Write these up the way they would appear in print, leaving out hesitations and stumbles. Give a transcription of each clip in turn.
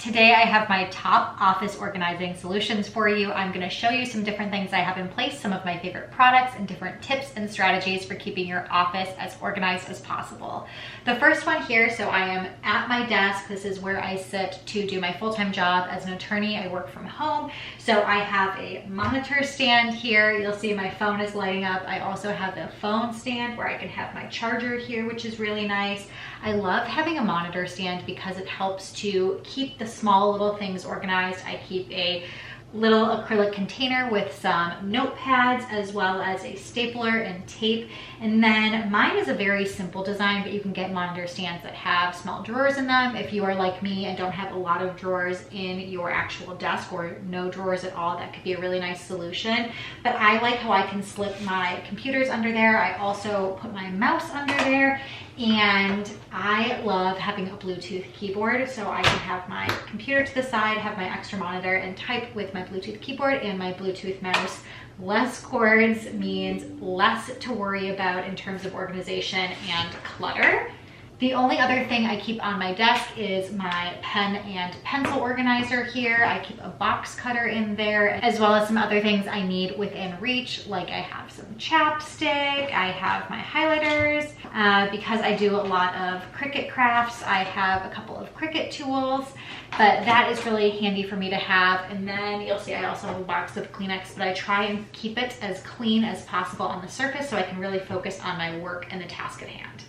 Today I have my top office organizing solutions for you. I'm going to show you some different things I have in place, some of my favorite products, and different tips and strategies for keeping your office as organized as possible. The first one here, so I am at my desk. This is where I sit to do my full-time job as an attorney. I work from home. So I have a monitor stand here. You'll see my phone is lighting up. I also have the phone stand where I can have my charger here, which is really nice. I love having a monitor stand because it helps to keep the small little things organized. I keep a little acrylic container with some notepads as well as a stapler and tape. And then mine is a very simple design, but you can get monitor stands that have small drawers in them. If you are like me and don't have a lot of drawers in your actual desk or no drawers at all, that could be a really nice solution. But I like how I can slip my computers under there. I also put my mouse under there. And I love having a Bluetooth keyboard, so I can have my computer to the side, have my extra monitor, and type with my Bluetooth keyboard and my Bluetooth mouse. Less cords means less to worry about in terms of organization and clutter. The only other thing I keep on my desk is my pen and pencil organizer here. I keep a box cutter in there, as well as some other things I need within reach, like I have some chapstick, I have my highlighters. Because I do a lot of Cricut crafts, I have a couple of Cricut tools, but that is really handy for me to have. And then you'll see I also have a box of Kleenex, but I try and keep it as clean as possible on the surface so I can really focus on my work and the task at hand.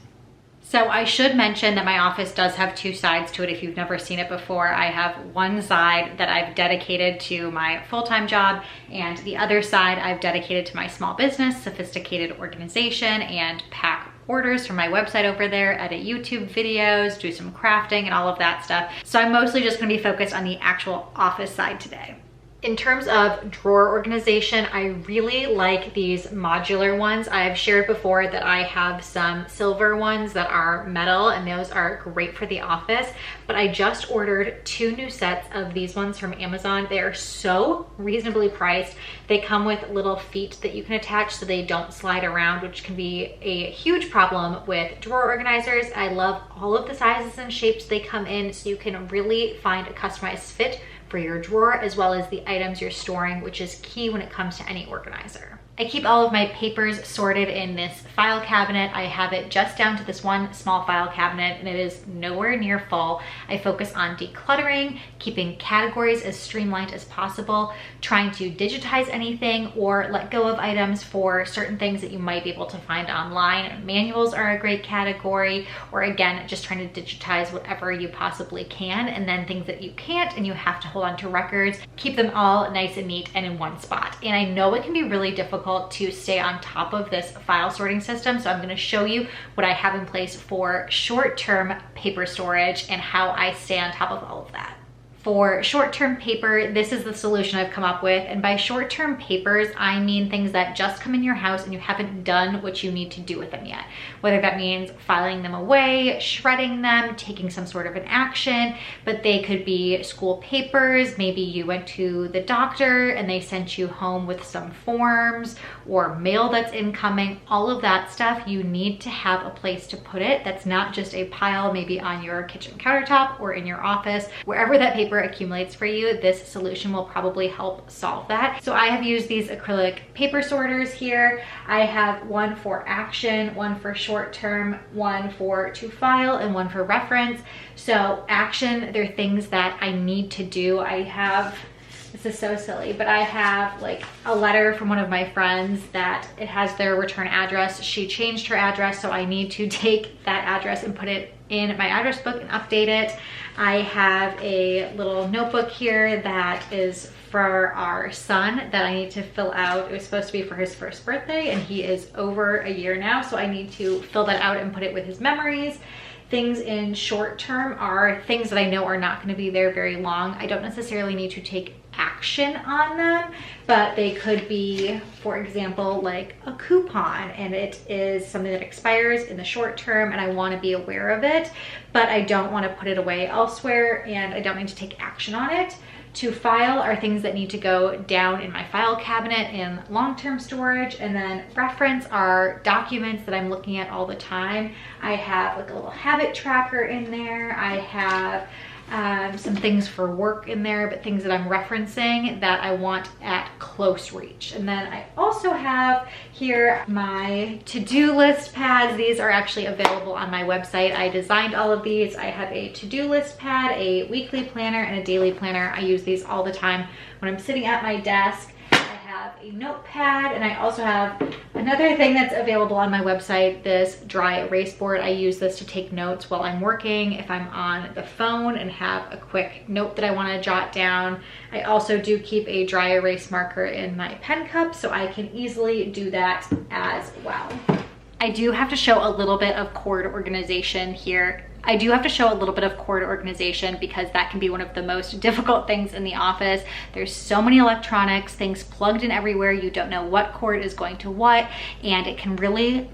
So I should mention that my office does have two sides to it. If you've never seen it before, I have one side that I've dedicated to my full-time job, and the other side I've dedicated to my small business, sophisticated organization, and pack orders from my website over there, edit YouTube videos, do some crafting and all of that stuff. So I'm mostly just gonna be focused on the actual office side today. In terms of drawer organization, I really like these modular ones. I've shared before that I have some silver ones that are metal, and those are great for the office, but I just ordered 2 new sets of these ones from Amazon. They are so reasonably priced. They come with little feet that you can attach so they don't slide around, which can be a huge problem with drawer organizers. I love all of the sizes and shapes they come in, so you can really find a customized fit for your drawer, as well as the items you're storing, which is key when it comes to any organizer. I keep all of my papers sorted in this file cabinet. I have it just down to this one small file cabinet, and it is nowhere near full. I focus on decluttering, keeping categories as streamlined as possible, trying to digitize anything or let go of items for certain things that you might be able to find online. Manuals are a great category, or again, just trying to digitize whatever you possibly can, and then things that you can't and you have to hold on to records, keep them all nice and neat and in one spot. And I know it can be really difficult to stay on top of this file sorting system, so I'm going to show you what I have in place for short-term paper storage and how I stay on top of all of that. For short-term paper, this is the solution I've come up with. And by short-term papers, I mean things that just come in your house and you haven't done what you need to do with them yet. Whether that means filing them away, shredding them, taking some sort of an action, but they could be school papers. Maybe you went to the doctor and they sent you home with some forms or mail that's incoming. All of that stuff, you need to have a place to put it. That's not just a pile maybe on your kitchen countertop or in your office. Wherever that paper accumulates for you, this solution will probably help solve that. So I have used these acrylic paper sorters here. I have one for action, one for short term, one for to file, and one for reference. So action, they're things that I need to do. I have, this is so silly, but I have like a letter from one of my friends that it has their return address. She changed her address, so I need to take that address and put it in my address book and update it. I have a little notebook here that is for our son that I need to fill out. It was supposed to be for his first birthday, and he is over a year now, so I need to fill that out and put it with his memories. Things in short term are things that I know are not going to be there very long. I don't necessarily need to take action on them, but they could be, for example, like a coupon, and it is something that expires in the short term and I want to be aware of it, but I don't want to put it away elsewhere and I don't need to take action on it. To file are things that need to go down in my file cabinet in long-term storage, and then reference are documents that I'm looking at all the time. I have like a little habit tracker in there. I have some things for work in there, but things that I'm referencing that I want at close reach. And then I also have here my to-do list pads. These are actually available on my website. I designed all of these. I have a to-do list pad, a weekly planner, and a daily planner. I use these all the time when I'm sitting at my desk. A notepad, and I also have another thing that's available on my website, this dry erase board. I use this to take notes while I'm working, if I'm on the phone and have a quick note that I want to jot down. I also do keep a dry erase marker in my pen cup, so I can easily do that as well. I do have to show a little bit of cord organization here. Because that can be one of the most difficult things in the office. There's so many electronics, things plugged in everywhere. You don't know what cord is going to what, and it can really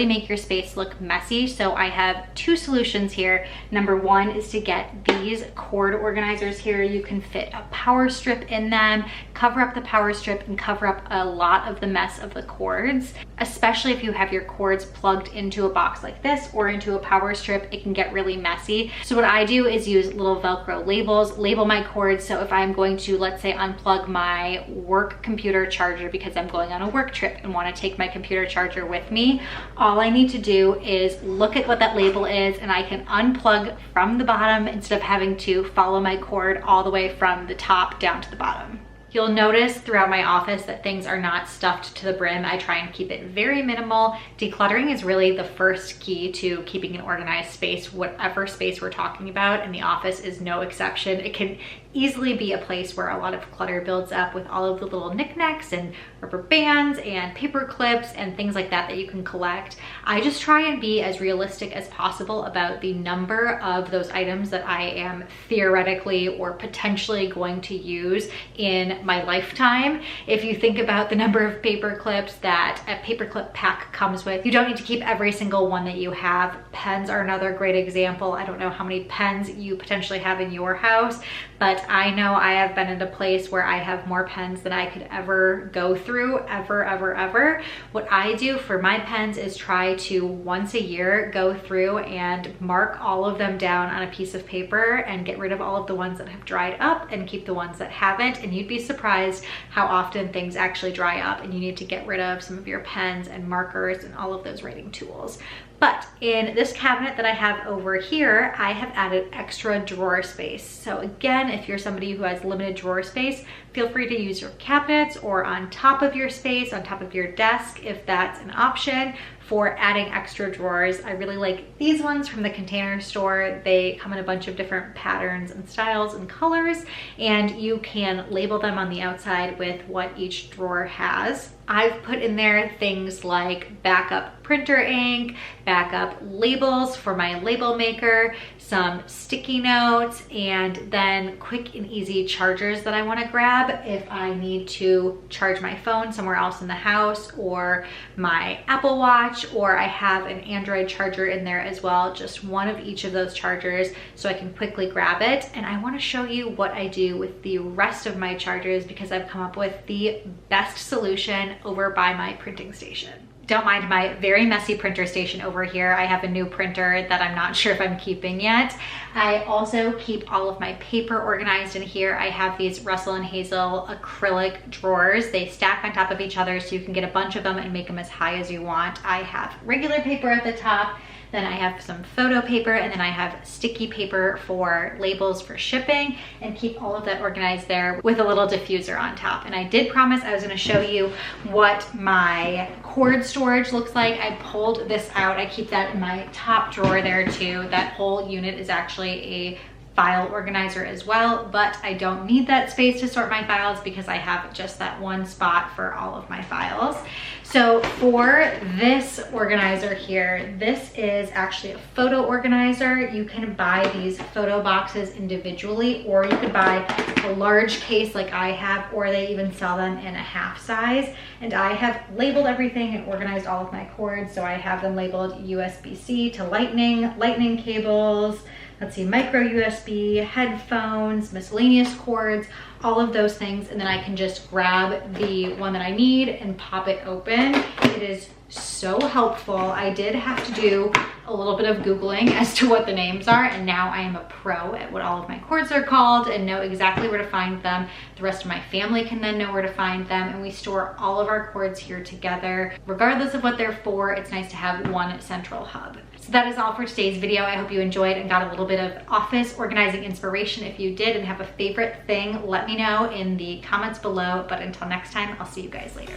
make your space look messy. So I have two solutions here. Number one is to get these cord organizers here. You can fit a power strip in them, cover up the power strip, and cover up a lot of the mess of the cords, especially if you have your cords plugged into a box like this or into a power strip. It can get really messy. So what I do is use little Velcro labels, label my cords. So if I'm going to, let's say, unplug my work computer charger because I'm going on a work trip and want to take my computer charger with me, all I need to do is look at what that label is, and I can unplug from the bottom instead of having to follow my cord all the way from the top down to the bottom. You'll notice throughout my office that things are not stuffed to the brim. I try and keep it very minimal. Decluttering is really the first key to keeping an organized space, whatever space we're talking about, and the office is no exception. It can easily be a place where a lot of clutter builds up with all of the little knickknacks and rubber bands and paper clips and things like that that you can collect. I just try and be as realistic as possible about the number of those items that I am theoretically or potentially going to use in my lifetime. If you think about the number of paper clips that a paperclip pack comes with, you don't need to keep every single one that you have. Pens are another great example. I don't know how many pens you potentially have in your house, but I know I have been in a place where I have more pens than I could ever go through, ever. What I do for my pens is try to once a year go through and mark all of them down on a piece of paper and get rid of all of the ones that have dried up and keep the ones that haven't. And you'd be surprised how often things actually dry up and you need to get rid of some of your pens and markers and all of those writing tools. But in this cabinet that I have over here, I have added extra drawer space. So again, if you're somebody who has limited drawer space, feel free to use your cabinets or on top of your space, on top of your desk, if that's an option for adding extra drawers. I really like these ones from the Container Store. They come in a bunch of different patterns and styles and colors, and you can label them on the outside with what each drawer has. I've put in there things like backup printer ink, backup labels for my label maker, some sticky notes, and then quick and easy chargers that I want to grab if I need to charge my phone somewhere else in the house, or my Apple Watch, or I have an Android charger in there as well, just one of each of those chargers so I can quickly grab it. And I want to show you what I do with the rest of my chargers because I've come up with the best solution over by my printing station. Don't mind my very messy printer station over here. I have a new printer that I'm not sure if I'm keeping yet. I also keep all of my paper organized in here. I have these Russell and Hazel acrylic drawers. They stack on top of each other so you can get a bunch of them and make them as high as you want. I have regular paper at the top, then I have some photo paper, and then I have sticky paper for labels for shipping, and keep all of that organized there with a little diffuser on top. And I did promise I was going to show you what my cord storage looks like. I pulled this out. I keep that in my top drawer there too. That whole unit is actually a file organizer as well, but I don't need that space to sort my files because I have just that one spot for all of my files. So for this organizer here, this is actually a photo organizer. You can buy these photo boxes individually, or you could buy a large case like I have, or they even sell them in a half size. And I have labeled everything and organized all of my cords. So I have them labeled USB-C to lightning cables, let's see, micro USB, headphones, miscellaneous cords, all of those things. And then I can just grab the one that I need and pop it open. It is so helpful. I did have to do a little bit of Googling as to what the names are, and now I am a pro at what all of my cords are called and know exactly where to find them. The rest of my family can then know where to find them, and we store all of our cords here together. Regardless of what they're for, it's nice to have one central hub. So that is all for today's video. I hope you enjoyed and got a little bit of office organizing inspiration. If you did and have a favorite thing, let me know in the comments below. But until next time, I'll see you guys later.